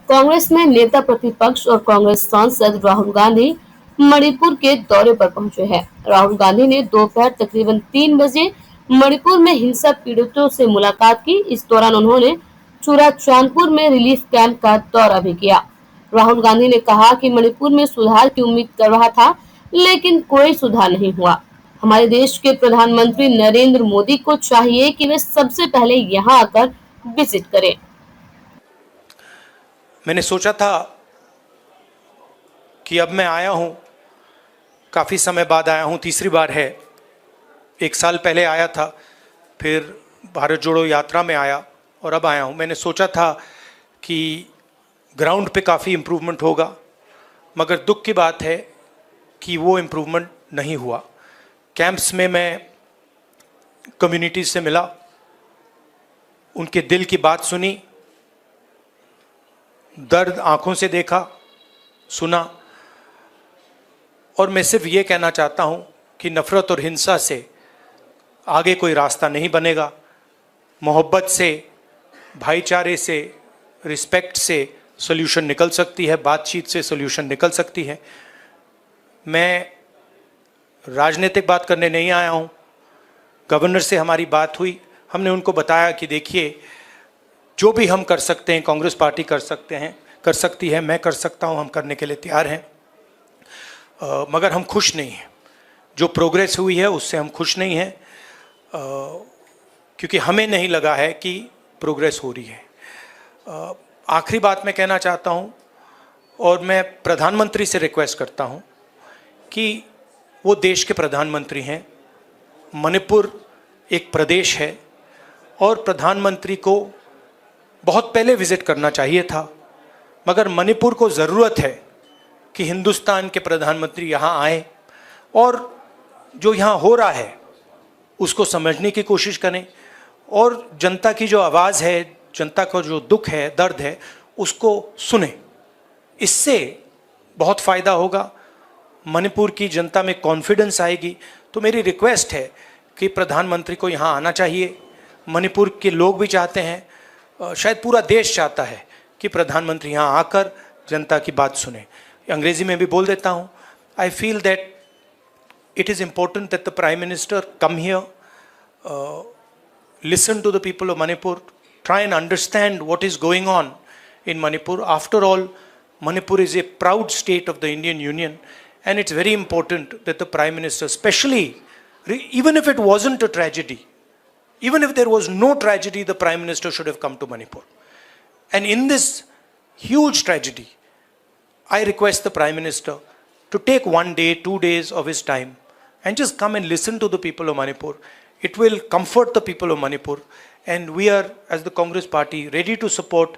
कांग्रेस में नेता प्रतिपक्ष और कांग्रेस सांसद राहुल गांधी मणिपुर के दौरे पर पहुंचे हैं। राहुल गांधी ने दोपहर तकरीबन 3 बजे मणिपुर में हिंसा पीड़ितों से मुलाकात की। इस दौरान उन्होंने चुराचांदपुर में रिलीफ कैंप का दौरा भी किया। राहुल गांधी ने कहा कि मणिपुर में सुधार की उम्मीद कर रहा था, लेकिन कोई सुधार नहीं हुआ। हमारे देश के प्रधानमंत्री नरेंद्र मोदी को चाहिए कि वे सबसे पहले यहाँ आकर विजिट करें। मैंने सोचा था कि अब मैं आया हूँ, काफ़ी समय बाद आया हूँ, तीसरी बार है। 1 साल पहले आया था, फिर भारत जोड़ो यात्रा में आया और अब आया हूँ। मैंने सोचा था कि ग्राउंड पे काफ़ी इम्प्रूवमेंट होगा, मगर दुख की बात है कि वो इम्प्रूवमेंट नहीं हुआ। कैंप्स में मैं कम्युनिटीज से मिला, उनके दिल की बात सुनी, दर्द आंखों से देखा, सुना, और मैं सिर्फ ये कहना चाहता हूँ कि नफ़रत और हिंसा से आगे कोई रास्ता नहीं बनेगा। मोहब्बत से, भाईचारे से, रिस्पेक्ट से सोल्यूशन निकल सकती है, बातचीत से सोल्यूशन निकल सकती है। मैं राजनीतिक बात करने नहीं आया हूँ। गवर्नर से हमारी बात हुई, हमने उनको बताया कि देखिए, जो भी हम कर सकते हैं, कांग्रेस पार्टी कर सकती है, मैं कर सकता हूँ, हम करने के लिए तैयार हैं। मगर हम खुश नहीं हैं। जो प्रोग्रेस हुई है उससे हम खुश नहीं हैं, क्योंकि हमें नहीं लगा है कि प्रोग्रेस हो रही है। आखिरी बात मैं कहना चाहता हूँ, और मैं प्रधानमंत्री से रिक्वेस्ट करता हूँ कि वो देश के प्रधानमंत्री हैं। मणिपुर एक प्रदेश है और प्रधानमंत्री को बहुत पहले विजिट करना चाहिए था, मगर मणिपुर को ज़रूरत है कि हिंदुस्तान के प्रधानमंत्री यहाँ आए और जो यहाँ हो रहा है उसको समझने की कोशिश करें, और जनता की जो आवाज़ है, जनता का जो दुख है, दर्द है, उसको सुने। इससे बहुत फ़ायदा होगा, मणिपुर की जनता में कॉन्फिडेंस आएगी। तो मेरी रिक्वेस्ट है कि प्रधानमंत्री को यहाँ आना चाहिए। मणिपुर के लोग भी चाहते हैं, शायद पूरा देश चाहता है कि प्रधानमंत्री यहाँ आकर जनता की बात सुने। अंग्रेजी में भी बोल देता हूँ, I feel that it is important that the Prime Minister come here, listen to the people of Manipur, try and understand what is going on in Manipur. After all, Manipur is a proud state of the Indian Union, and it's very important that the Prime Minister, especially, even if it wasn't a tragedy, even if there was no tragedy, the Prime Minister should have come to Manipur. And in this huge tragedy, I request the Prime Minister to take 1 day, 2 days of his time and just come and listen to the people of Manipur. It will comfort the people of Manipur, and we are, as the Congress party, ready to support